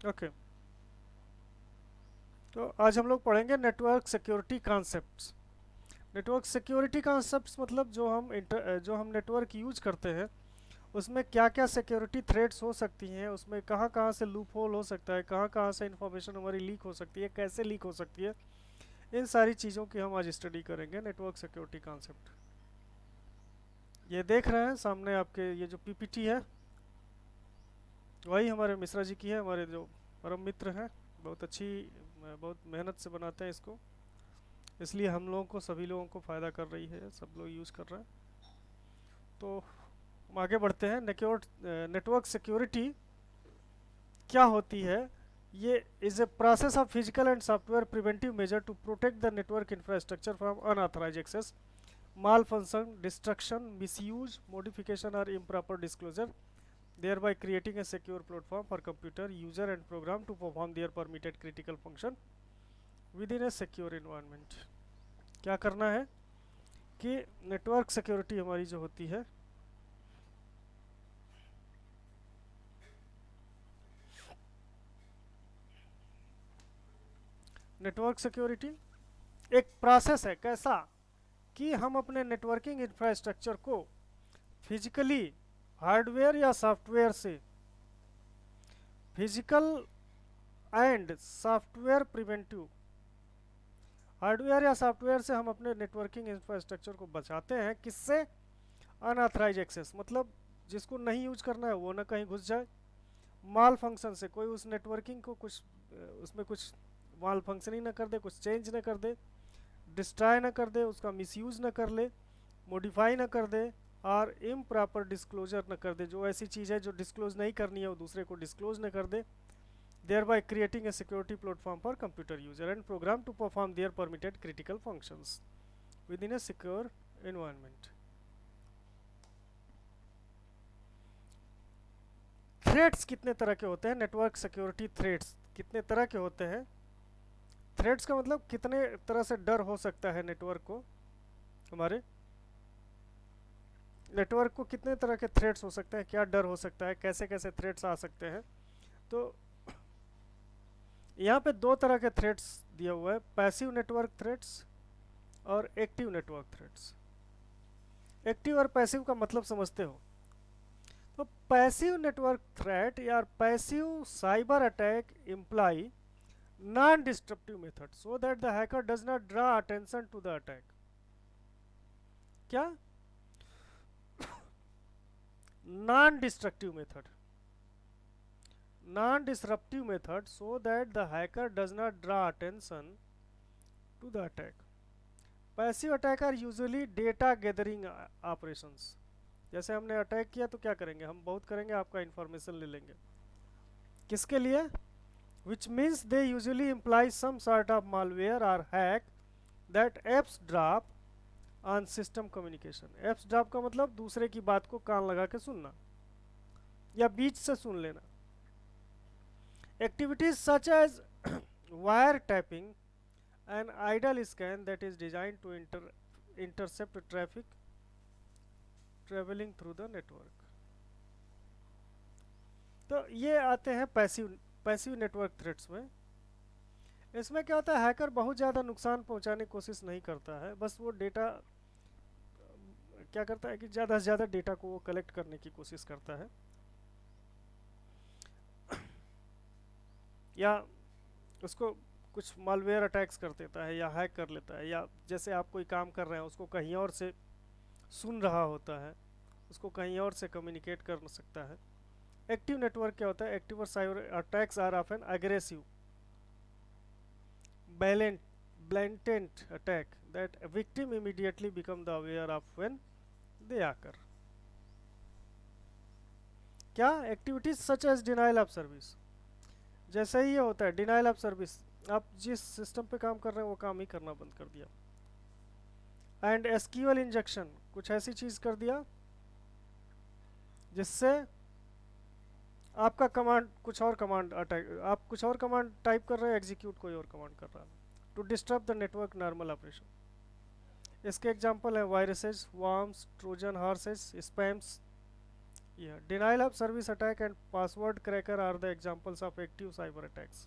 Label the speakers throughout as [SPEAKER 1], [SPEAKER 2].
[SPEAKER 1] Okay. तो आज हम लोग पढ़ेंगे network security concepts. Network security concepts मतलब जो हम नेटवर्क यूज करते हैं उसमें क्या क्या सिक्योरिटी थ्रेट्स हो सकती हैं, उसमें कहाँ कहाँ से लूप होल हो सकता है, कहाँ कहाँ से इंफॉर्मेशन हमारी लीक हो सकती है, कैसे लीक हो सकती है। इन सारी चीज़ों की हम आज स्टडी करेंगे। नेटवर्क सिक्योरिटी कॉन्सेप्ट ये देख रहे हैं सामने आपके, ये जो पीपीटी है वही हमारे मिश्रा जी की है, हमारे जो परम मित्र हैं। बहुत अच्छी, बहुत मेहनत से बनाते हैं इसको, इसलिए हम लोगों को, सभी लोगों को फ़ायदा कर रही है, सब लोग यूज़ कर रहे हैं। तो हम आगे बढ़ते हैं। नेटवर्क सिक्योरिटी क्या होती है? ये is a process of physical and software preventive measure to protect the network infrastructure from unauthorise access, malfunction, destruction, misuse, modification और improper disclosure, thereby creating a secure platform for computer, user and program to perform their permitted critical function within a secure environment। क्या करना है कि network security हमारी जो होती है, network security एक प्रोसेस है, कैसा कि हम अपने नेटवर्किंग इंफ्रास्ट्रक्चर को फिजिकली, हार्डवेयर या सॉफ्टवेयर से, physical and software preventive, hardware या सॉफ्टवेयर से हम अपने नेटवर्किंग इंफ्रास्ट्रक्चर को बचाते हैं। किससे? अनऑथराइज एक्सेस, मतलब जिसको नहीं यूज करना है वो ना कहीं घुस जाए। माल फंक्शन से, कोई उस नेटवर्किंग को कुछ उसमें कुछ माल फंक्शनिंग ना कर दे, कुछ चेंज ना कर दे, डिस्ट्रॉय ना कर दे, उसका मिसयूज ना कर ले, मॉडिफाई ना कर दे, और इम प्रॉपर डिस्क्लोजर ना कर दे। जो ऐसी चीज़ है जो डिस्क्लोज नहीं करनी है वो दूसरे को डिस्क्लोज ना कर दे। thereby creating a security platform for computer user and program to perform their permitted critical functions within a secure environment। Threads कितने तरह के होते हैं? नेटवर्क सिक्योरिटी थ्रेड्स कितने तरह के होते हैं? थ्रेड्स का मतलब कितने तरह से डर हो सकता है नेटवर्क को, हमारे नेटवर्क को कितने तरह के थ्रेड्स हो सकते हैं, क्या डर हो सकता है, कैसे कैसे थ्रेड्स आ सकते हैं। तो यहाँ पे दो तरह के थ्रेड्स दिया हुआ है, पैसिव नेटवर्क थ्रेड्स और एक्टिव नेटवर्क थ्रेड्स। एक्टिव और पैसिव का मतलब समझते हो? तो पैसिव नेटवर्क थ्रेट या passive cyber attack employ non disruptive method so that the hacker does not draw attention to the attack. क्या? Non destructive method, non disruptive method so that the hacker does not draw attention to the attack. Passive attack are usually data gathering operations. जैसे हमने attack किया तो क्या करेंगे, हम बहुत करेंगे, आपका इंफॉर्मेशन ले लेंगे। किसके लिए? which means they usually imply some sort of malware or hack that apps drop on system communication। apps drop का मतलब दूसरे की बात को कान लगा के सुनना या बीच से सुन लेना। activities such as wiretapping, an idle scan that is designed to intercept traffic traveling through the network। तो ये आते हैं पैसिव नेटवर्क थ्रेट्स में। इसमें क्या होता है, हैकर बहुत ज़्यादा नुकसान पहुंचाने की कोशिश नहीं करता है, बस वो डेटा क्या करता है कि ज़्यादा से ज़्यादा डेटा को वो कलेक्ट करने की कोशिश करता है, या उसको कुछ मालवेयर अटैक्स कर देता है या हैक कर लेता है, या जैसे आप कोई काम कर रहे हैं उसको कहीं और से सुन रहा होता है, उसको कहीं और से कम्युनिकेट कर सकता है। एक्टिव नेटवर्क क्या होता है? एक्टिव और cyber attacks are often aggressive, blatant blatant attack that a victim immediately become the aware of when they occur। क्या? Activities such as denial of service. जैसे ही ये होता है डिनाइल ऑफ सर्विस, आप जिस सिस्टम पे काम कर रहे हैं वो काम ही करना बंद कर दिया। एंड एसक्यूएल इंजेक्शन, कुछ ऐसी चीज कर दिया जिससे आपका कमांड कुछ और कमांड अटैक, आप कुछ और कमांड टाइप कर रहे हैं, एग्जीक्यूट कोई और कमांड कर रहा है, to disturb the network normal operation. इसके एग्जांपल है viruses, worms, Trojan horses, spams, Yeah, denial of service attack and password cracker are the examples of active cyber attacks.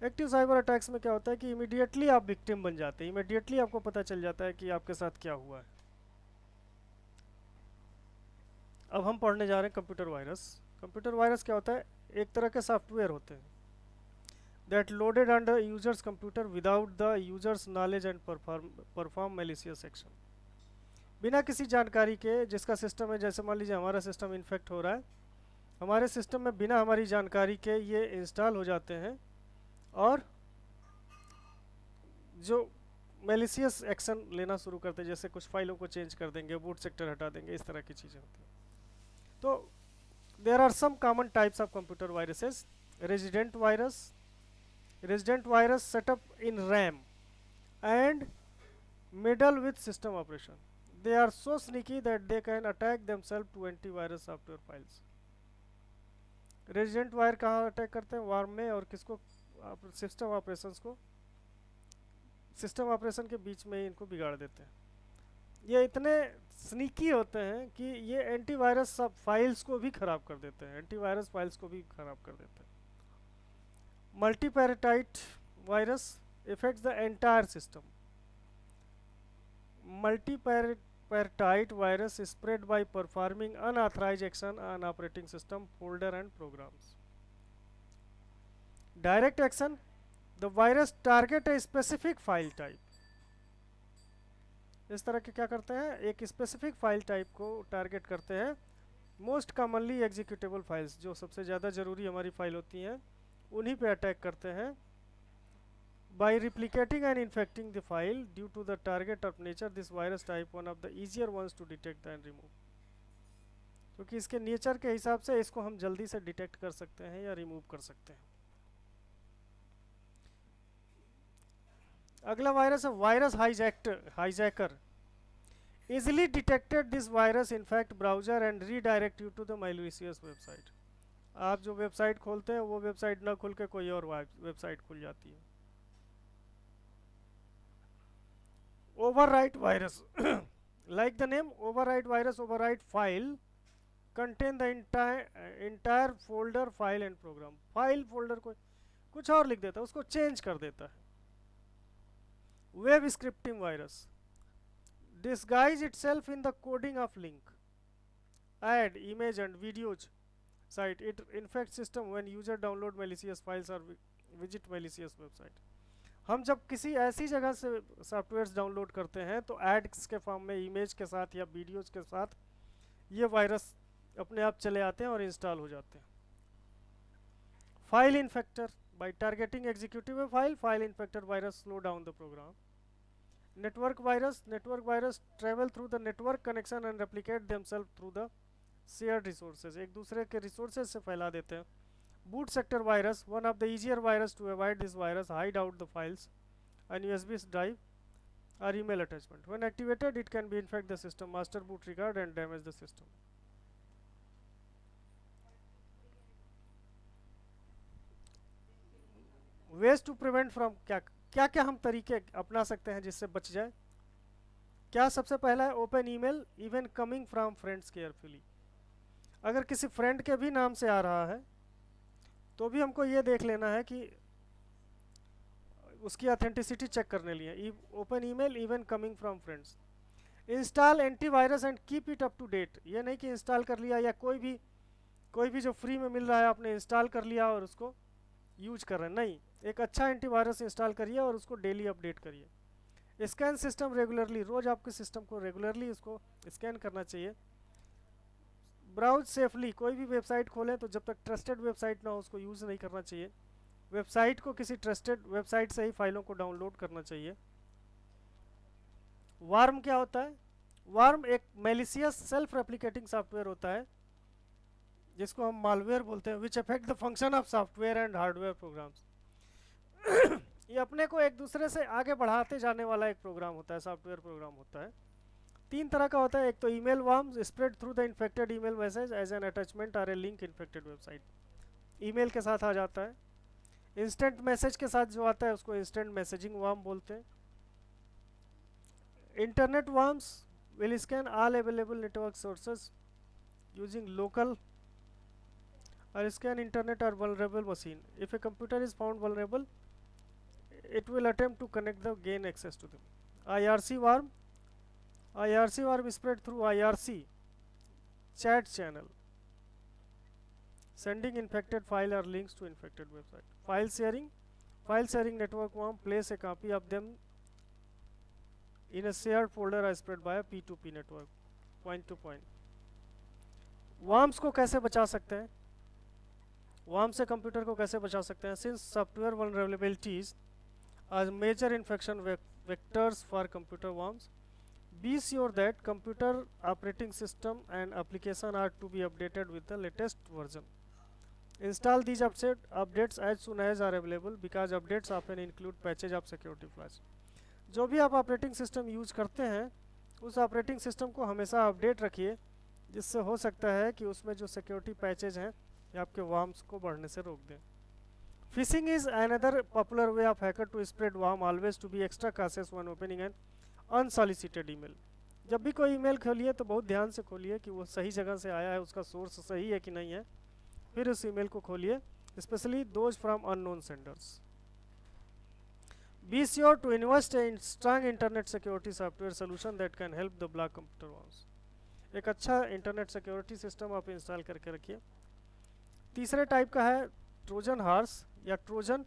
[SPEAKER 1] Active cyber attacks में क्या होता है कि इमीडिएटली आप victim बन जाते हैं, इमीडिएटली आपको पता चल जाता है कि आपके साथ क्या हुआ है। अब हम पढ़ने जा रहे हैं कंप्यूटर वायरस। कंप्यूटर वायरस क्या होता है? एक तरह के सॉफ्टवेयर होते हैं that loaded under users computer without the users knowledge and perform malicious action. बिना किसी जानकारी के जिसका सिस्टम है, जैसे मान लीजिए हमारा सिस्टम इन्फेक्ट हो रहा है, हमारे सिस्टम में बिना हमारी जानकारी के ये इंस्टॉल हो जाते हैं और जो मैलिशियस एक्शन लेना शुरू करते हैं, जैसे कुछ फाइलों को चेंज कर देंगे, बूट सेक्टर हटा देंगे, इस तरह की चीज़ें होती हैं। तो there are some common types of computer viruses. Resident virus, resident virus set up in RAM and middle with system operation. They are so sneaky that they can attack themselves to antivirus software files. Resident wire कहाँ attack करते हैं? Warm में, और किसको? System operations को, system operation के बीच में ही इनको बिगाड़ देते हैं। ये इतने स्नीकी होते हैं कि ये एंटीवायरस सब फाइल्स को भी ख़राब कर देते हैं, एंटीवायरस फाइल्स को भी ख़राब कर देते हैं। Multiparasite virus affects the entire system. Multiparasite virus is spread by performing unauthorized action on operating system, folder and programs. Direct action, the virus target a specific file type. इस तरह के क्या करते हैं? एक स्पेसिफिक फाइल टाइप को target करते हैं। मोस्ट कॉमनली एग्जीक्यूटेबल फाइल्स, जो सबसे ज़्यादा ज़रूरी हमारी फाइल होती हैं, उन्हीं पे अटैक करते हैं। By replicating and infecting the file due to the target of nature, this virus type one of the easier ones to detect and remove. क्योंकि इसके नेचर के हिसाब से इसको हम जल्दी से डिटेक्ट कर सकते हैं या रिमूव कर सकते हैं। अगला वायरस है virus hijacker. Easily detected this virus infect browser and redirect you to the malicious website. आप जो वेबसाइट खोलते हैं वो वेबसाइट ना खुल के कोई और वेबसाइट खुल जाती है। Overwrite virus, like the name overwrite virus, overwrite file content the entire folder, file and program. File folder को कुछ और लिख देता है, उसको चेंज कर देता है। Web scripting virus disguise itself in the coding of link, ad, image and videos site. It infects system when user download malicious files or visit malicious website. हम जब किसी ऐसी जगह से सॉफ्टवेयर्स डाउनलोड करते हैं तो एड्स के फॉर्म में, इमेज के साथ या वीडियोज के साथ ये वायरस अपने आप चले आते हैं और इंस्टॉल हो जाते हैं। File infector, by targeting executive file, file infector virus slow down the program. Network virus travel through the network connection and replicate themselves through the shared resources, एक दूसरे के रिसोर्सेज से फैला देते हैं। Boot sector virus, one of the easier virus to avoid this virus, hide out the files and USB drive or email attachment. When activated it can be infect the system master boot record and damage the system. Ways to prevent from, क्या क्या हम तरीके अपना सकते हैं जिससे बच जाए? क्या सबसे पहला है open email even coming from friends carefully. अगर किसी फ्रेंड के भी नाम से आ रहा है तो भी हमको ये देख लेना है कि उसकी ऑथेंटिसिटी चेक करने लिए। Open email even coming from friends. Install antivirus and keep it up to date. ये नहीं कि इंस्टॉल कर लिया या कोई भी जो फ्री में मिल रहा है आपने इंस्टॉल कर लिया और उसको यूज कर रहे हैं, नहीं। एक अच्छा एंटीवायरस इंस्टॉल करिए और उसको डेली अपडेट करिए। स्कैन सिस्टम रेगुलरली, रोज आपके सिस्टम को रेगुलरली उसको स्कैन करना चाहिए। ब्राउज सेफली, कोई भी वेबसाइट खोलें तो जब तक ट्रस्टेड वेबसाइट ना हो उसको यूज़ नहीं करना चाहिए। वेबसाइट को किसी ट्रस्टेड वेबसाइट से ही फाइलों को डाउनलोड करना चाहिए। वार्म क्या होता है? वार्म एक मैलिशियस सेल्फ रेप्लिकेटिंग सॉफ्टवेयर होता है जिसको हम मालवेयर बोलते हैं, which affect the function of software and hardware programs. ये अपने को एक दूसरे से आगे बढ़ाते जाने वाला एक प्रोग्राम होता है, सॉफ्टवेयर प्रोग्राम होता है। तीन तरह का होता है। एक तो email worm, spread through the infected email message as an attachment और a link infected website. Email के साथ आ जाता है। इंस्टेंट मैसेज के साथ जो आता है उसको इंस्टेंट मैसेजिंग वार्म बोलते हैं। Internet warms will scan all available network sources using local or scan internet or vulnerable machine. If a computer is found vulnerable, it will attempt to connect the gain access to them. IRC worm spread through IRC chat channel, sending infected file or links to infected website. File sharing network worm place a copy of them in a shared folder or spread by a P2P network, point to point. Worms को कैसे बचा सकते हैं, worm से computer को कैसे बचा सकते हैं? Since software vulnerabilities are major infection vectors for computer worms, be sure that computer operating system and application are to be updated with the latest version. Install these updates as soon as are available because updates often include patches of security flaws. जो भी आप operating system use करते हैं उस operating system को हमेशा update रखिए, जिससे हो सकता है कि उसमें जो सिक्योरिटी पैचेज हैं ये आपके वर्म्स को बढ़ने से रोक दें. Phishing is another popular way of hacker to spread worm, always to be extra cautious when opening an unsolicited email. जब भी कोई ईमेल खोलिए तो बहुत ध्यान से खोलिए कि वो सही जगह से आया है, उसका सोर्स सही है कि नहीं है, फिर उस ईमेल को खोलिए, specially those from unknown senders. Be sure to invest in strong internet security software solution that can help the block computer worms. एक अच्छा इंटरनेट सिक्योरिटी सिस्टम आप इंस्टॉल करके रखिए. तीसरे टाइप का है ट्रोजन हॉर्स या ट्रोजन.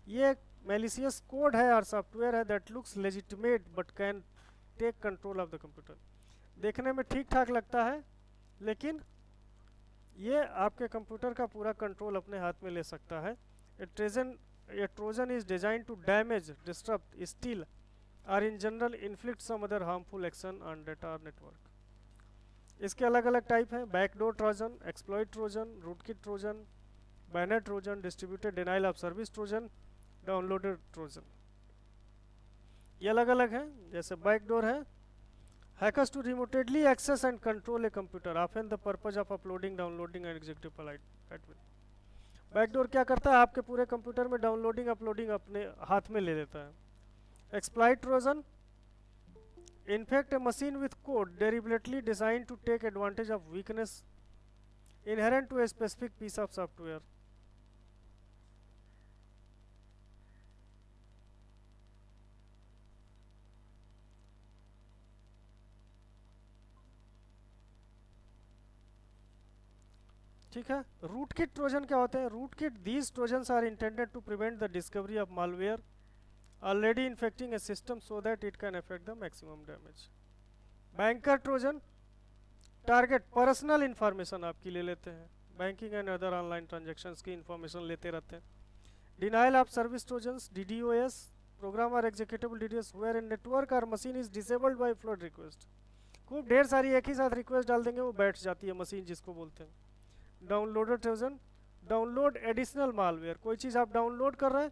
[SPEAKER 1] ये एक मैलिशियस कोड है और सॉफ्टवेयर है that looks legitimate but can take control of the computer. देखने में ठीक ठाक लगता है लेकिन ये आपके कंप्यूटर का पूरा कंट्रोल अपने हाथ में ले सकता है. A Trojan is designed to damage, disrupt, steal, or in general inflict some other harmful action on data or network. इसके अलग अलग टाइप हैं: backdoor Trojan, exploit Trojan, rootkit Trojan, botnet Trojan, distributed denial of service Trojan, downloaded Trojan. ये अलग अलग हैं. जैसे backdoor है, hackers to remotely access and control a computer, often the purpose of uploading, downloading and executable admin. Backdoor क्या करता है, आपके पूरे कंप्यूटर में डाउनलोडिंग अपलोडिंग अपने हाथ में ले लेता है. Exploit Trojan infect a machine with code deliberately designed to take advantage of weakness inherent to a specific piece of software. ठीक है. रूटकिट ट्रोजन क्या होते हैं? Rootkit, these Trojans are intended to prevent the discovery of malware already infecting a system so that it can affect the maximum damage. Banker trojan target personal information आपकी ले लेते हैं, banking and other online transactions की information लेते रहते हैं. Denial of service trojans, DDoS, program और executable DDoS where in network और machine is disabled by flood request. खूब ढेर सारी एक ही साथ रिक्वेस्ट डाल देंगे, वो बैठ जाती है मशीन जिसको बोलते हैं. Downloaded Trojan, download additional malware, कोई चीज़ आप डाउनलोड कर रहे हैं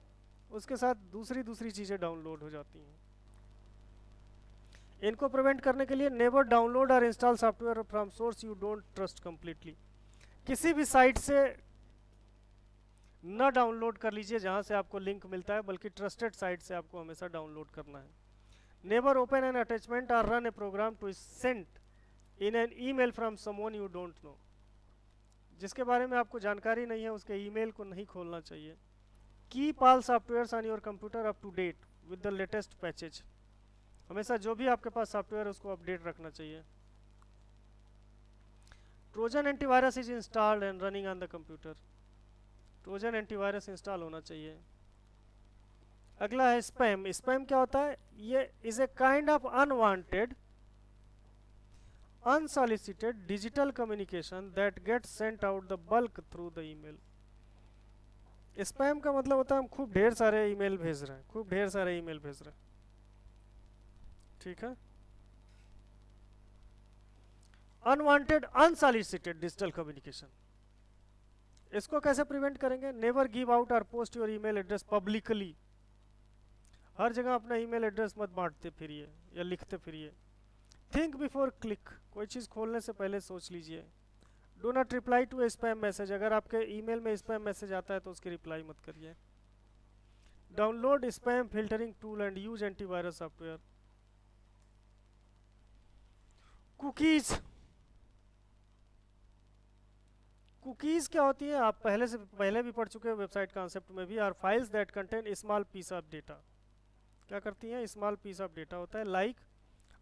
[SPEAKER 1] उसके साथ दूसरी चीज़ें डाउनलोड हो जाती हैं. इनको प्रिवेंट करने के लिए नेवर डाउनलोड और install software from source you don't trust completely. किसी भी साइट से न डाउनलोड कर लीजिए जहां से आपको लिंक मिलता है, बल्कि ट्रस्टेड साइट से आपको हमेशा डाउनलोड करना है. नेवर ओपन एन अटैचमेंट और run a program to sent in an email from someone you don't know. जिसके बारे में आपको जानकारी नहीं है उसके ईमेल को नहीं खोलना चाहिए. Keep all softwares on your computer up to date with the latest patches. हमेशा जो भी आपके पास सॉफ्टवेयर है उसको अपडेट रखना चाहिए. Trojan antivirus is installed and running on the computer. Trojan antivirus install होना चाहिए. अगला है स्पैम. स्पैम क्या होता है? ये is a kind of unwanted, unsolicited digital communication that gets sent out the bulk through the email. Spam का मतलब होता है हम खूब ढेर सारे ईमेल भेज रहे हैं, खूब ढेर सारे ईमेल भेज रहे हैं. ठीक है. अनवांटेड अनसॉलिसिटेड डिजिटल कम्युनिकेशन, इसको कैसे प्रिवेंट करेंगे? Never give out or post your email address publicly. हर जगह अपना ईमेल एड्रेस मत बांटते फिरिए या लिखते फिरिए. थिंक बिफोर क्लिक, कोई चीज़ खोलने से पहले सोच लीजिए. Do not reply to a spam message, अगर आपके ईमेल में स्पैम मैसेज आता है तो उसकी रिप्लाई मत करिए. Download spam filtering tool and use antivirus software. Cookies, cookies क्या होती है, आप पहले भी पढ़ चुके हैं वेबसाइट कॉन्सेप्ट में भी, are files that contain small piece of data. क्या करती हैं, स्मॉल पीस ऑफ डेटा होता है, लाइक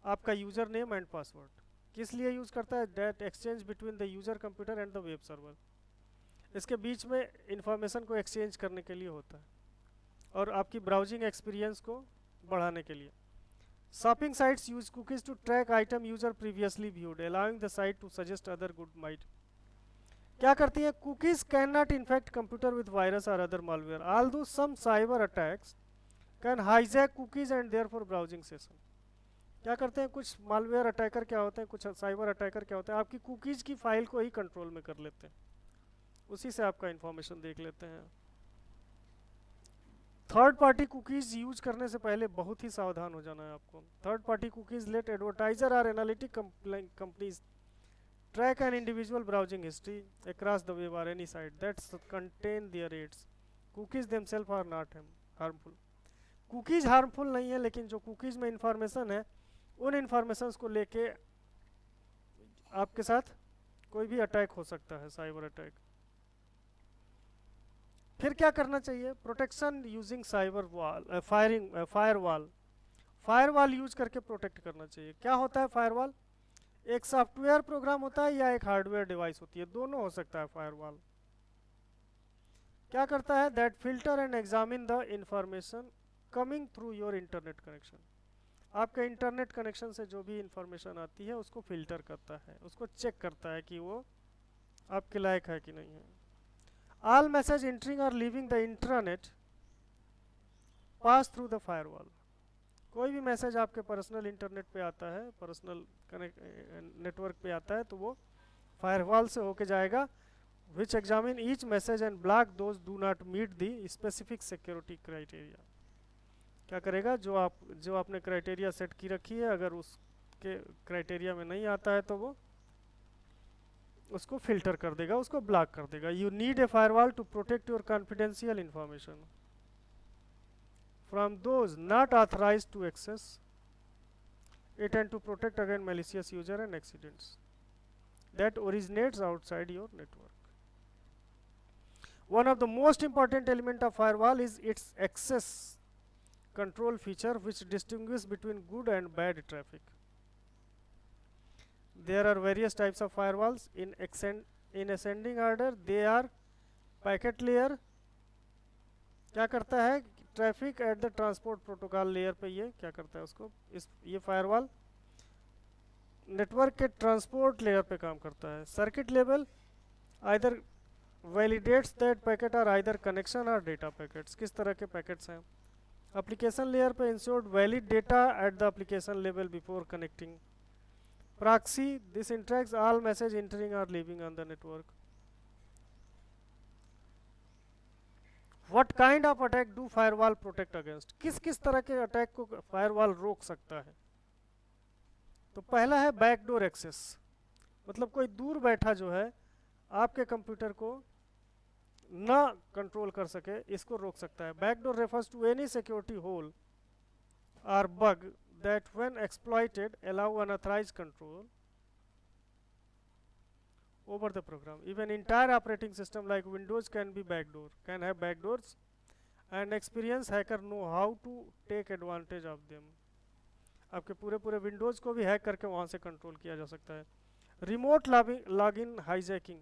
[SPEAKER 1] आपका यूज़र नेम एंड पासवर्ड। किस लिए यूज़ करता है, that exchange between the user computer and the web server. इसके बीच में इंफॉर्मेशन को एक्सचेंज करने के लिए होता है और आपकी ब्राउजिंग एक्सपीरियंस को बढ़ाने के लिए। Shopping sites use cookies to track item user previously viewed, allowing the site to suggest other good might. क्या करती है, cookies can not infect computer with virus or other malware, although some cyber attacks can hijack cookies and therefore browsing session. क्या करते हैं, कुछ malware attacker क्या होते हैं, कुछ साइबर अटैकर क्या होते हैं, आपकी कुकीज की फाइल को ही कंट्रोल में कर लेते हैं, उसी से आपका इंफॉर्मेशन देख लेते हैं। थर्ड पार्टी कुकीज यूज करने से पहले बहुत ही सावधान हो जाना है आपको। Third party cookies let advertiser और analytic companies track an individual browsing history across the web or any site that contain their aids. Cookies themselves are not harmful. Cookies harmful नहीं है, लेकिन जो cookies में information है उन informations को लेके आपके साथ कोई भी अटैक हो सकता है, साइबर अटैक। फिर क्या करना चाहिए, protection using cyber wall, firewall. Firewall use करके प्रोटेक्ट करना चाहिए। क्या होता है फायरवॉल, एक सॉफ्टवेयर प्रोग्राम होता है या एक हार्डवेयर डिवाइस होती है, दोनों हो सकता है फायरवॉल। क्या करता है, that filter and examine the information coming through your internet connection. आपके इंटरनेट कनेक्शन से जो भी इंफॉर्मेशन आती है उसको फिल्टर करता है, उसको चेक करता है कि वो आपके लायक है कि नहीं है। ऑल मैसेज एंटरिंग और leaving the internet pass through the firewall. कोई भी मैसेज आपके पर्सनल इंटरनेट पे आता है, पर्सनल कनेक्ट नेटवर्क पे आता है, तो वो फायरवॉल से होके जाएगा, which examine each message and block those do not meet the specific security criteria. क्या करेगा, जो आपने क्राइटेरिया सेट की रखी है, अगर उसके क्राइटेरिया में नहीं आता है तो वो उसको फिल्टर कर देगा, उसको ब्लॉक कर देगा। You need a firewall to protect your confidential information from those not authorized to access it and to protect against malicious user and accidents that originates outside your network. One of the most important element of firewall is its access control feature, which distinguishes between good and bad traffic. There are various types of firewalls in ascending order. They are packet layer, क्या करता है, traffic at the transport protocol layer पे ये क्या करता है, उसको ये फायरवॉल नेटवर्क के ट्रांसपोर्ट लेयर पे काम करता है। Circuit level either validates that packet or either connection और डेटा पैकेट्स, किस तरह के पैकेट्स हैं। एप्लीकेशन लेयर पे ensured valid data at the application level before connecting. Proxy, this interacts all message entering और leaving on the network. What kind of attack do firewall protect against? किस किस तरह के अटैक को firewall रोक सकता है। तो पहला है बैकडोर एक्सेस, मतलब कोई दूर बैठा जो है आपके कंप्यूटर को ना कंट्रोल कर सके, इसको रोक सकता है। Backdoor refers to any security hole और bug that when exploited allow unauthorized control over the program. Even entire operating system like Windows can have backdoors, and experienced hacker know how to take advantage of them. आपके पूरे Windows को भी hack करके वहाँ से control किया जा सकता है। रिमोट लॉगिन हाईजैकिंग,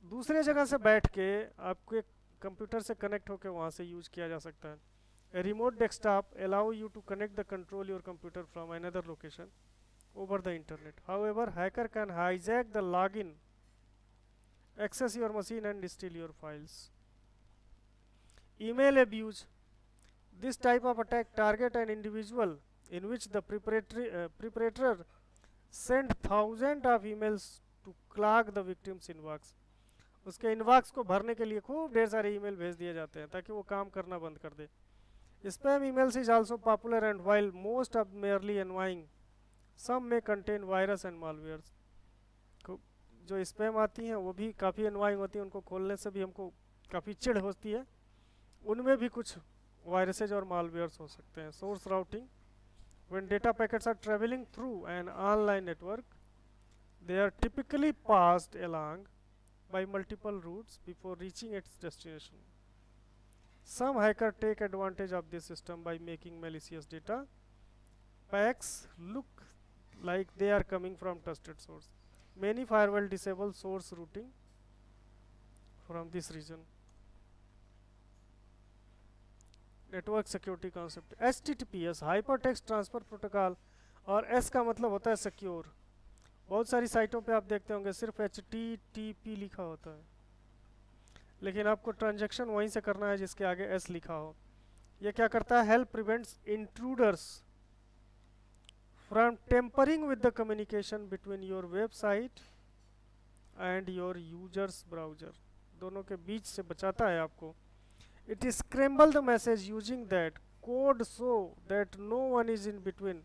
[SPEAKER 1] दूसरे जगह से बैठ के आपके कंप्यूटर से कनेक्ट होकर वहाँ से यूज किया जा सकता है। Remote desktop allow you to connect the control your computer from another location over the internet. However, hacker can hijack the login, access your machine and steal your files. Email abuse, this type of attack target an individual in which the perpetrator send thousands of emails to clog the victim's inbox. उसके inbox को भरने के लिए खूब ढेर सारे email भेज दिए जाते हैं ताकि वो काम करना बंद कर दे। Spam emails is also popular, and while most are merely annoying, some may contain virus and malwares. जो स्पैम आती हैं वो भी काफ़ी अनवाइंग होती हैं, उनको खोलने से भी हमको काफ़ी चिढ़ होती है, उनमें भी कुछ वायरसेज और मालवेयर्स हो सकते हैं। Source routing, when data packets are traveling through an online network, they are typically passed along by multiple routes before reaching its destination. Some hackers take advantage of this system by making malicious data packs look like they are coming from trusted source. Many firewall disable source routing from this region. Network security concept HTTPS hypertext transfer protocol, और S का मतलब होता है secure. बहुत सारी साइटों पे आप देखते होंगे सिर्फ HTTP लिखा होता है, लेकिन आपको ट्रांजैक्शन वहीं से करना है जिसके आगे S लिखा हो। ये क्या करता है? Help prevents intruders from tampering with the communication between your website and your users browser, दोनों के बीच से बचाता है आपको। It is scramble the message using that code so that no one is in between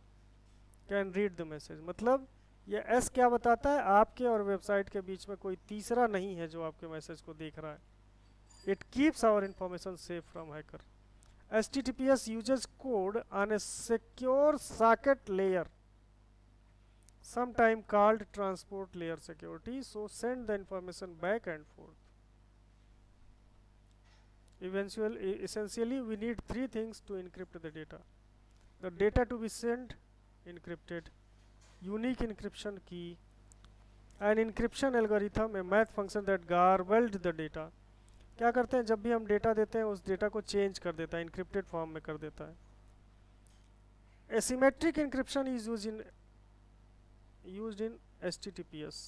[SPEAKER 1] can read the message। मतलब ये S क्या बताता है? आपके और वेबसाइट के बीच में कोई तीसरा नहीं है जो आपके मैसेज को देख रहा है। It keeps our information safe from hacker। HTTPS uses code on a secure socket layer, sometime called transport layer security, so send the information back and forth। Essentially, we need three things to encrypt the data. The data to be sent encrypted, unique encryption key, an encryption algorithm, a math function that garbled the data। क्या करते हैं? जब भी हम data देते हैं उस data को चेंज कर देता है, encrypted फॉर्म में कर देता है। Asymmetric encryption is used in HTTPS।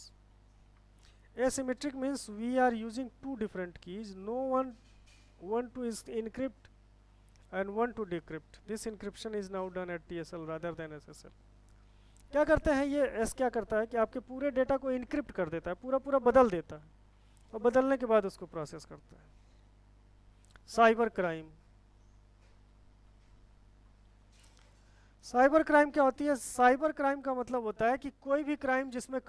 [SPEAKER 1] Asymmetric means we are using two different keys, no one to encrypt and one to decrypt। This encryption is now done at TSL rather than SSL। क्या करते हैं ये S क्या करता है कि आपके पूरे डेटा को इनक्रिप्ट कर देता है, पूरा बदल देता है, और बदलने के बाद उसको प्रोसेस करता है। साइबर क्राइम, साइबर क्राइम क्या होती है? साइबर क्राइम का मतलब होता है कि कोई भी क्राइम जिसमें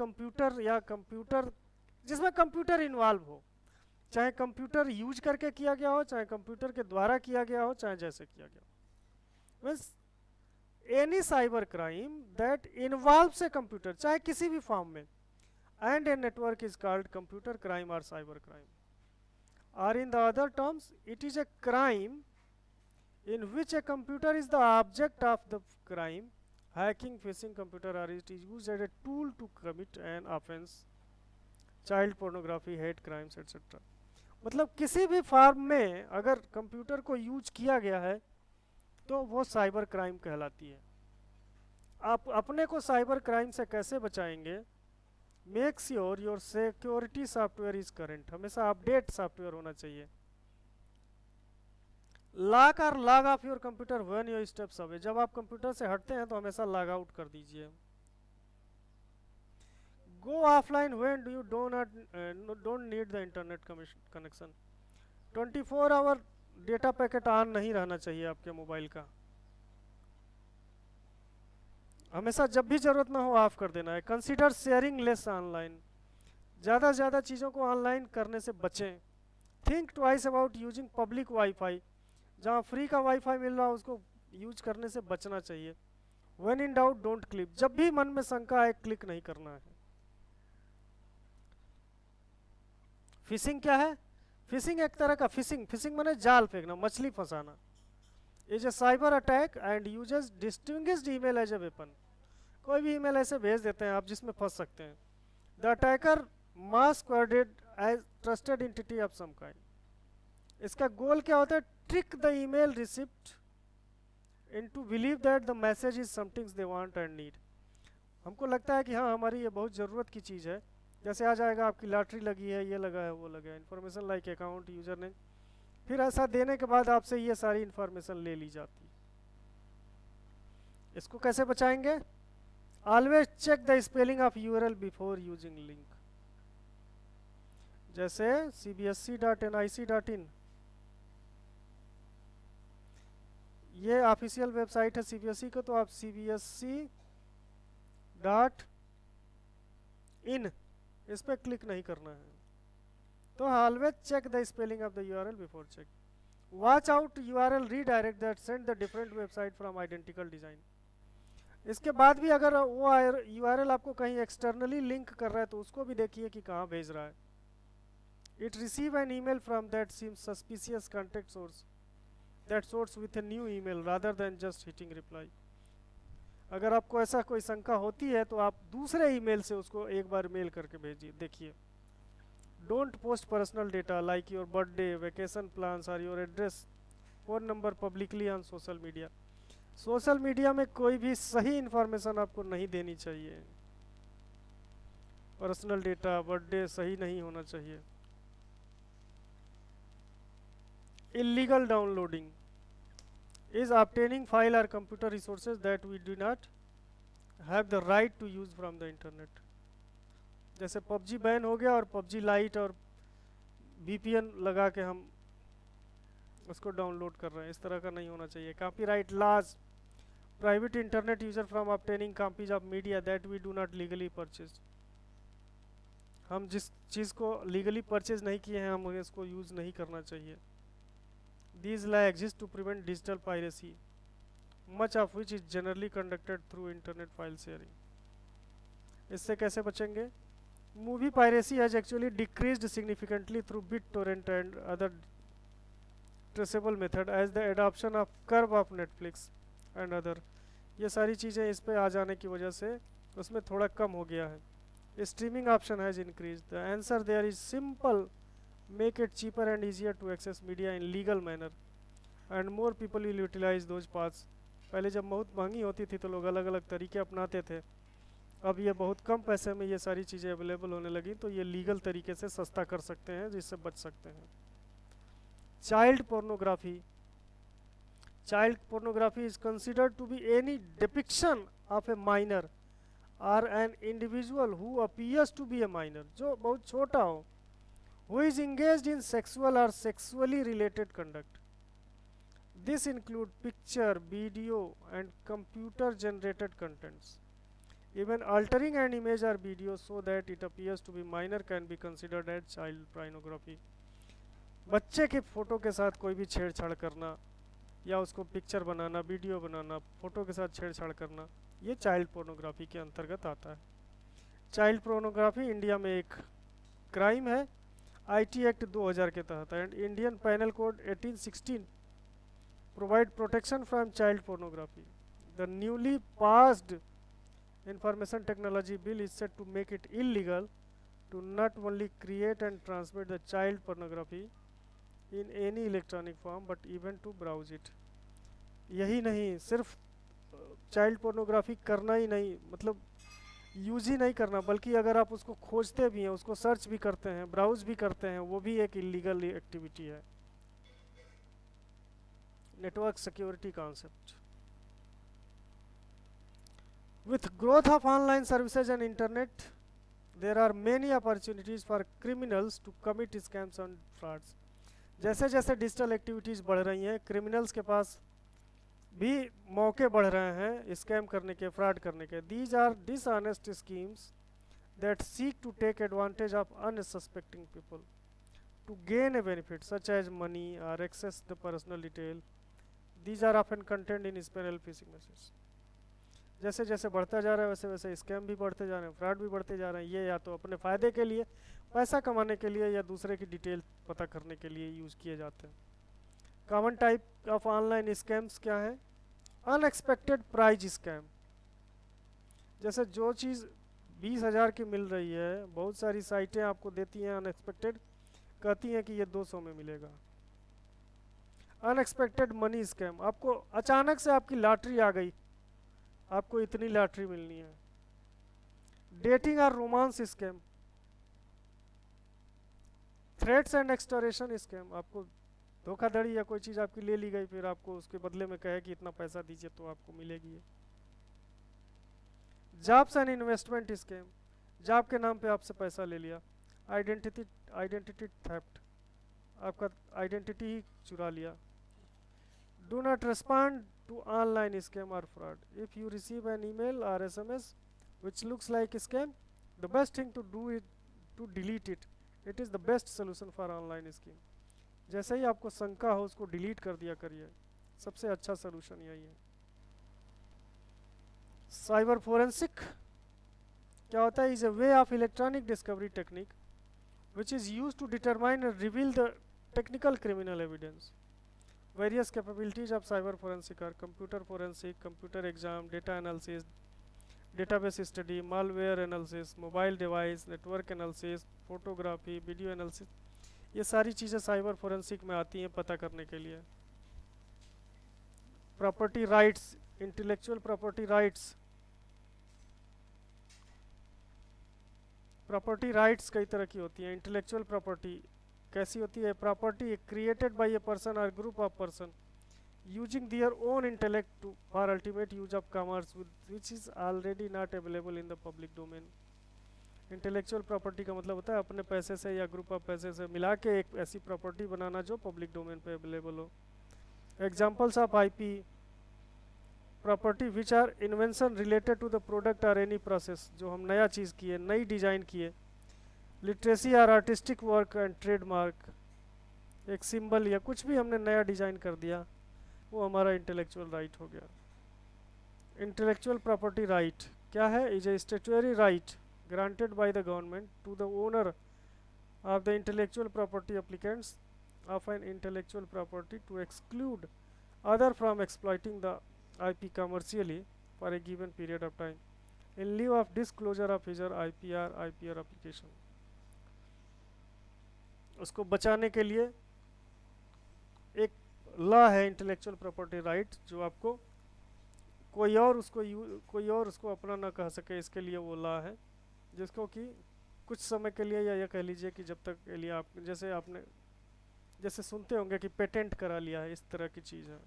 [SPEAKER 1] कंप्यूटर इन्वॉल्व हो, चाहे कंप्यूटर यूज करके किया गया हो, चाहे कंप्यूटर के द्वारा किया गया हो, चाहे जैसे किया गया हो। Means any cyber crime that involves a computer, चाहे किसी भी फॉर्म में, and a network is called computer crime और साइबर क्राइम। और in the other terms it is a crime in which a computer is the object of the crime, hacking, phishing computer, or it is used as a tool to commit an offense, child pornography, hate crimes, etc। मतलब किसी भी form में अगर computer को use किया गया है तो वो साइबर क्राइम कहलाती है। आप अपने को साइबर क्राइम से कैसे बचाएंगे? Make sure your security software is current, हमेशा अपडेट सॉफ्टवेयर होना चाहिए। लॉक और log of your computer when your steps away, जब आप कंप्यूटर से हटते हैं तो हमेशा लॉग आउट कर दीजिए। Go offline when you don't need the internet connection. 24 hour data packet on नहीं रहना चाहिए आपके मोबाइल का, हमेशा जब भी जरूरत ना हो ऑफ कर देना है। कंसीडर शेयरिंग लेस ऑनलाइन, ज़्यादा से ज़्यादा चीज़ों को ऑनलाइन करने से बचें। Think twice about using public wifi, जहाँ फ्री का वाईफाई मिल रहा है उसको यूज करने से बचना चाहिए। When in doubt don't click, जब भी मन में शंका है क्लिक नहीं करना है। फिशिंग क्या है? फिशिंग एक तरह का फिशिंग माने जाल फेंकना, मछली फंसाना। Is a cyber attack and uses distinguished email as a weapon. कोई भी ईमेल ऐसे भेज देते हैं आप जिसमें फंस सकते हैं। The attacker masqueraded as trusted entity of some kind. इसका गोल क्या होता है? trick the email recipient into believe that the message is something they want and need। हमको लगता है कि हाँ हमारी ये बहुत ज़रूरत की चीज़ है, जैसे आ जाएगा आपकी लॉटरी लगी है, ये लगा है, वो लगा है, information like account user name, फिर ऐसा देने के बाद आपसे ये सारी इन्फॉर्मेशन ले ली जाती। इसको कैसे बचाएंगे? Always check the spelling of URL before using link. जैसे cbsc.nic.in, ये ऑफिशियल वेबसाइट है CBSE का, तो आप cbsc.in इस पर क्लिक नहीं करना है। तो always check the spelling of the URL before check. Watch out URL redirect that send the different website from identical design. इसके बाद भी अगर वो URL आपको कहीं एक्सटर्नली लिंक कर रहा है तो उसको भी देखिए कि कहाँ भेज रहा है। It receive an email from that seems suspicious contact source that source with a new email rather than just hitting reply. अगर आपको ऐसा कोई शंका होती है तो आप दूसरे ईमेल से उसको एक बार मेल करके भेजिए. देखिए, don't post personal data like your birthday, vacation plans और your address, phone number publicly on social media. Social media में कोई भी सही इंफॉर्मेशन आपको नहीं देनी चाहिए. पर्सनल डेटा, बर्थडे सही नहीं होना चाहिए. Illegal downloading is obtaining file or computer resources that we do not have the right to use from the internet. जैसे पबजी बैन हो गया और पबजी लाइट और VPN लगा के हम उसको डाउनलोड कर रहे हैं, इस तरह का नहीं होना चाहिए. Copyright laws private internet user from obtaining copies of media that we do not legally purchase. हम जिस चीज़ को लीगली परचेज नहीं किए हैं हमें इसको यूज़ नहीं करना चाहिए. These laws exist to prevent digital piracy, much of which is generally conducted through internet file sharing. इससे कैसे बचेंगे? Movie piracy has actually decreased significantly through BitTorrent and other traceable method as the adoption of curve of Netflix and other. ये सारी चीज़ें इस पे आ जाने की वजह से उसमें थोड़ा कम हो गया है. Streaming option has increased. The answer there is simple. Make it cheaper and easier to access media in legal manner and more people will utilize those paths. पहले जब बहुत महंगी होती थी तो लोग अलग अलग तरीके अपनाते थे. अब ये बहुत कम पैसे में ये सारी चीज़ें अवेलेबल होने लगी तो ये लीगल तरीके से सस्ता कर सकते हैं जिससे बच सकते हैं. Child pornography. Child pornography is considered to be any depiction of a minor और an individual who appears to be a minor, जो बहुत छोटा हो, who is engaged in sexual or sexually related conduct. This include picture, video and computer generated contents. Even altering an image or video so that it appears to be minor can be considered as child pornography. बच्चे के photo के साथ कोई भी छेड़छाड़ करना या उसको पिक्चर बनाना, वीडियो बनाना, फोटो के साथ छेड़छाड़ करना, ये चाइल्ड पोर्नोग्राफी के अंतर्गत आता है. चाइल्ड पोर्नोग्राफी इंडिया में एक क्राइम है IT एक्ट 2000 के तहत and Indian panel code 1816 provide protection from child pornography. The newly passed information technology bill is set to make it illegal to not only create and transmit the child pornography in any electronic form but even to browse it. यही नहीं, सिर्फ child pornography करना ही नहीं, मतलब use ही नहीं करना, बल्कि अगर आप उसको खोजते भी हैं, उसको सर्च भी करते हैं, ब्राउज भी करते हैं, वो भी एक इलीगल एक्टिविटी है. Network security concept. With growth of online services and internet there are many opportunities for criminals to commit scams and frauds. जैसे जैसे डिजिटल एक्टिविटीज बढ़ रही हैं, क्रिमिनल्स के पास भी मौके बढ़ रहे हैं स्कैम करने के, फ्रॉड करने के. These are dishonest schemes that seek to take advantage of unsuspecting people to gain a benefit such as money और access the personal detail. These are often content in स्पैनल फिशिंग मैसेज. जैसे जैसे बढ़ता जा रहा है वैसे वैसे स्कैम भी बढ़ते जा रहे हैं, फ्रॉड भी बढ़ते जा रहे हैं. ये या तो अपने फ़ायदे के लिए, पैसा कमाने के लिए, या दूसरे की डिटेल पता करने के लिए यूज़ किए जाते हैं. Common type of online scams क्या है? Unexpected prize scam. जैसे जो चीज़ 20,000 की मिल रही है, बहुत सारी साइटें आपको देती हैं अनएक्सपेक्टेड, कहती हैं कि ये 200 में मिलेगा. Unexpected money scam. आपको अचानक से आपकी लॉटरी आ गई, आपको इतनी लॉटरी मिलनी है. डेटिंग और romance scam. Threats and extortion scam. आपको धोखाधड़ी या कोई चीज़ आपकी ले ली गई, फिर आपको उसके बदले में कहे कि इतना पैसा दीजिए तो आपको मिलेगी. Jobs and investment scam. Job के नाम पे आपसे पैसा ले लिया. Identity theft. आपका आइडेंटिटी ही चुरा लिया. Do not respond to online scam और fraud. If you receive an email और SMS which looks like scam, the best thing to do is to delete it. It is the best solution for online scheme. जैसे ही आपको शंका हो उसको delete कर दिया करिए, सबसे अच्छा सोल्यूशन यही है. साइबर फोरेंसिक क्या होता है? Is a way of electronic discovery technique which is used to determine and reveal the technical criminal evidence. Various capabilities of cyber forensic are computer forensic, computer exam, data analysis, database study, malware analysis, mobile device, network analysis, photography, video analysis, ये सारी चीज़ें cyber forensic में आती हैं पता करने के लिए. Property rights, intellectual property rights. Property rights कई तरह की होती हैं. इंटेलेक्चुअल प्रॉपर्टी कैसी होती है? Property created by a person और group of person using their own intellect for ultimate use of commerce which is already not available in the public domain. Intellectual property का मतलब होता है अपने पैसे से या ग्रुप ऑफ पैसे से मिला के एक ऐसी प्रॉपर्टी बनाना जो पब्लिक डोमेन पे अवेलेबल हो. Examples of IP property which are invention related to the product और एनी प्रोसेस, जो हम नया चीज़ किए, नई डिज़ाइन किए. लिटरेसी और आर्टिस्टिक वर्क एंड ट्रेडमार्क, एक सिंबल या कुछ भी हमने नया डिज़ाइन कर दिया, वो हमारा इंटेलेक्चुअल राइट हो गया. इंटेलेक्चुअल प्रॉपर्टी राइट क्या है? Is a statutory right granted by the government to the owner of the intellectual property applicants of an intellectual property to exclude other from exploiting the IP commercially for a given period of time in lieu of disclosure of his or IPR application. उसको बचाने के लिए एक law है intellectual property right, जो आपको कोई और उसको अपना ना कह सके, इसके लिए वो लॉ है, जिसको कि कुछ समय के लिए या ये कह लीजिए कि जब तक के लिए आप जैसे सुनते होंगे कि पेटेंट करा लिया है, इस तरह की चीज़ है.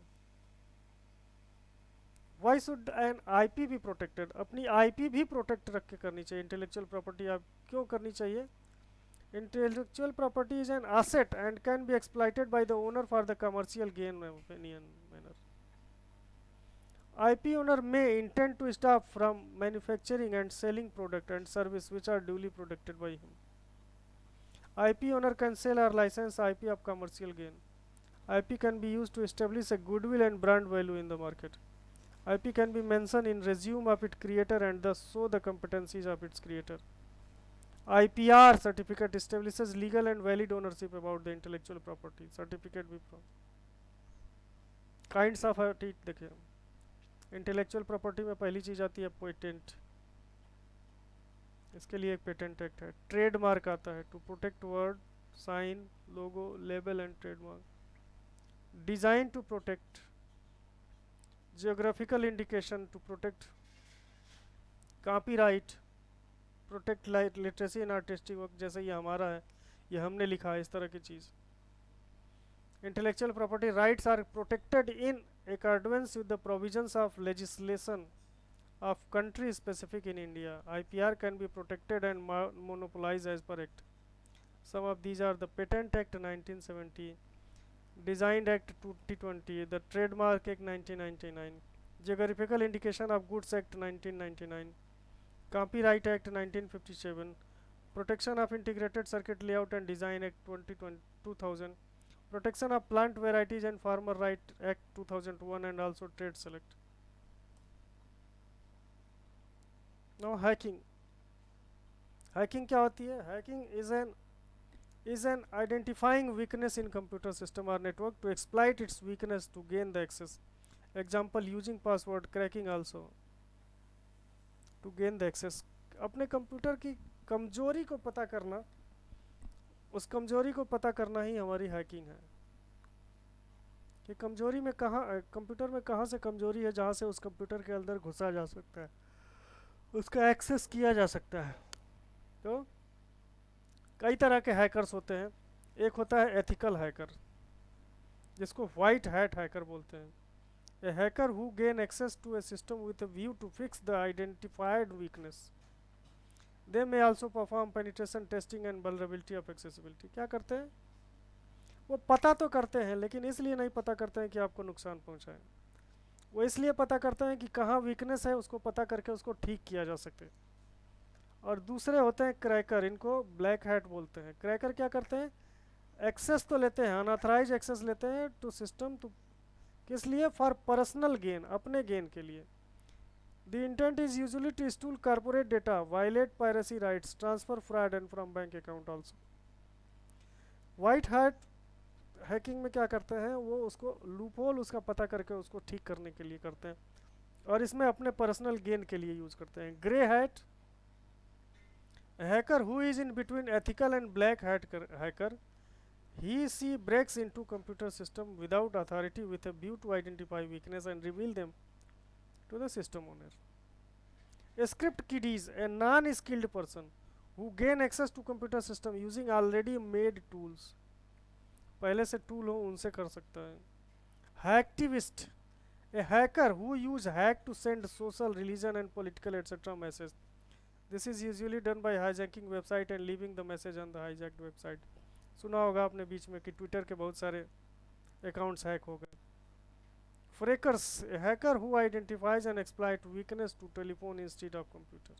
[SPEAKER 1] वाई शुड एन आईपी भी प्रोटेक्टेड? अपनी आईपी भी प्रोटेक्ट रख के करनी चाहिए. इंटेलेक्चुअल प्रॉपर्टी आप क्यों करनी चाहिए? Intellectual property is an asset and can be exploited by the owner for the commercial gain manner. IP owner may intend to stop from manufacturing and selling product and service which are duly protected by him. IP owner can sell or license IP of commercial gain. IP can be used to establish a goodwill and brand value in the market. IP can be mentioned in resume of its creator and thus show the competencies of its creator. IPR certificate establishes legal and valid ownership about the intellectual property. Certificate भी kinds of it देखिए. Intellectual property में पहली चीज़ आती है patent, इसके लिए एक patent act है. ट्रेडमार्क आता है to protect word, sign, logo, label and trademark. Design to protect, geographical indication to protect, copyright protect literacy and artistic work, जैसे ये हमारा है, ये हमने लिखा है, इस तरह की चीज़. Intellectual property rights are protected in accordance with the provisions of legislation of country specific in India. IPR can be protected and monopolized as per Act. Some of these are the Patent Act 1970, Design Act 2020, the Trademark Act 1999, Geographical Indication of Goods Act 1999, Copyright Act 1957, Protection of Integrated Circuit Layout and Design Act 2000, Protection of Plant Varieties and Farmer Right Act 2001 and also Trade Select. Now hacking. Hacking क्या होती है? Hacking is an identifying weakness in computer system or network to exploit its weakness to gain the access. Example, using password cracking also to gain the access. अपने computer की कमजोरी को पता करना, उस कमजोरी को पता करना ही हमारी हैकिंग है. कि कमजोरी में कंप्यूटर में कहाँ से कमजोरी है, जहाँ से उस कंप्यूटर के अंदर घुसा जा सकता है, उसका एक्सेस किया जा सकता है. तो कई तरह के हैकर्स होते हैं. एक होता है एथिकल हैकर, जिसको वाइट हैट हैकर बोलते हैं. A hacker who gain access to a system with a view to fix the identified weakness. They may also perform penetration testing and vulnerability of accessibility. क्या करते हैं? वो पता तो करते हैं, लेकिन इसलिए नहीं पता करते हैं कि आपको नुकसान पहुंचाए. वो इसलिए पता करते हैं कि कहाँ वीकनेस है, उसको पता करके उसको ठीक किया जा सके. और दूसरे होते हैं क्रैकर, इनको ब्लैक हैट बोलते हैं. क्रैकर क्या करते हैं? एक्सेस तो लेते हैं, अनऑथराइज एक्सेस लेते हैं टू सिस्टम, तो किस लिए? फॉर पर्सनल गेन, अपने गेन के लिए. The intent is usually to steal corporate data, violate piracy rights, transfer fraud and from bank account also. White hat hacking में क्या करते हैं, वो उसको लूप होल उसका पता करके उसको ठीक करने के लिए करते हैं, और इसमें अपने पर्सनल गेन के लिए यूज करते हैं. Grey hat hacker who is in between ethical and black hat hacker, he she breaks into computer system without authority with a view to identify weakness and reveal them to the system owner. A script kiddies a non-skilled person who gain access to computer system using already made tools, पहले से tool हो उनसे कर सकता है. Hacktivist a hacker who use hack to send social, religion and political etc message. This is usually done by hijacking website and leaving the message on the hijacked website. सुना होगा आपने बीच में कि ट्विटर के बहुत सारे अकाउंट्स हैक हो गए. फ्रेकर्स a hacker who identifies and exploit weakness to telephone instead of computer.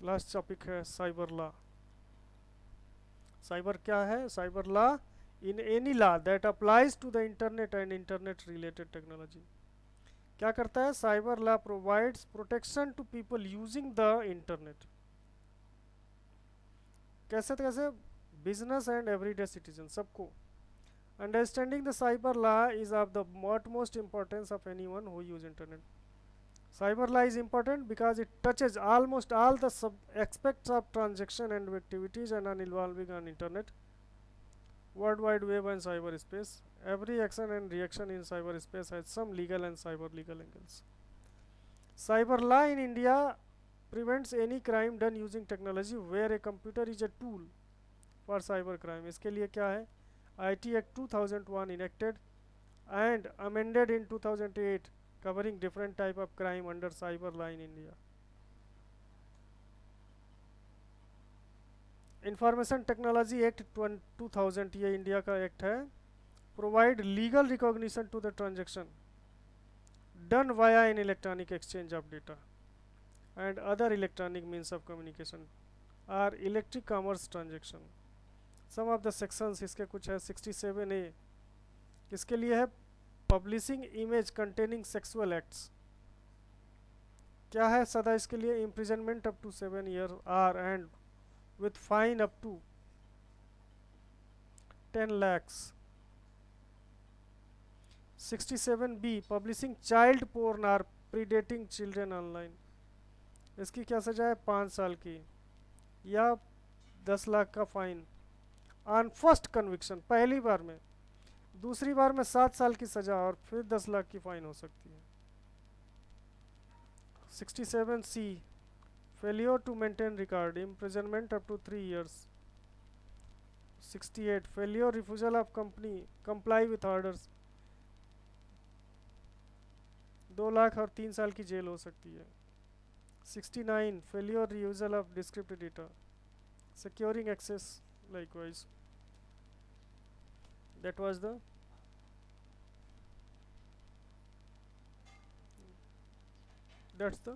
[SPEAKER 1] Last topic है साइबर लॉ. साइबर क्या है? Cyber law in any law that applies to the internet and internet related technology. क्या करता है? Cyber law provides protection to people using the internet. कैसे कैसे? Business and everyday citizen सबको. Understanding the cyber law is of the most importance of anyone who use internet. Cyber law is important because it touches almost all the aspects of transaction and activities and involving on internet, World Wide Web and cyberspace. Every action and reaction in cyberspace has some legal and cyber legal angles. Cyber law in India prevents any crime done using technology where a computer is a tool for cyber crime. इसके लिए क्या है? IT Act 2001 enacted and amended in 2008 covering different type of crime under cyber law in India. Information technology act 2000, ये India का act है. Provide legal recognition to the transaction done via in electronic exchange of data and other electronic means of communication or electric commerce transaction. Some of the sections इसके कुछ है. 67A इसके लिए है publishing image containing sexual acts. क्या है सदा इसके लिए? Imprisonment up to 7 years or and with fine up to 10 lakhs. 67B publishing child porn or predating children online. इसकी क्या सजा है? 5 साल की या 10 लाख का फाइन ऑन फर्स्ट कन्विक्शन, पहली बार में. दूसरी बार में 7 साल की सजा और फिर 10 लाख की फाइन हो सकती है. 67C failure to maintain record imprisonment up to 3 years. 68 failure refusal of company comply with orders, 2 lakh और 3 साल की जेल हो सकती है. 69 failure refusal of decrypt data securing access likewise. That was the that's the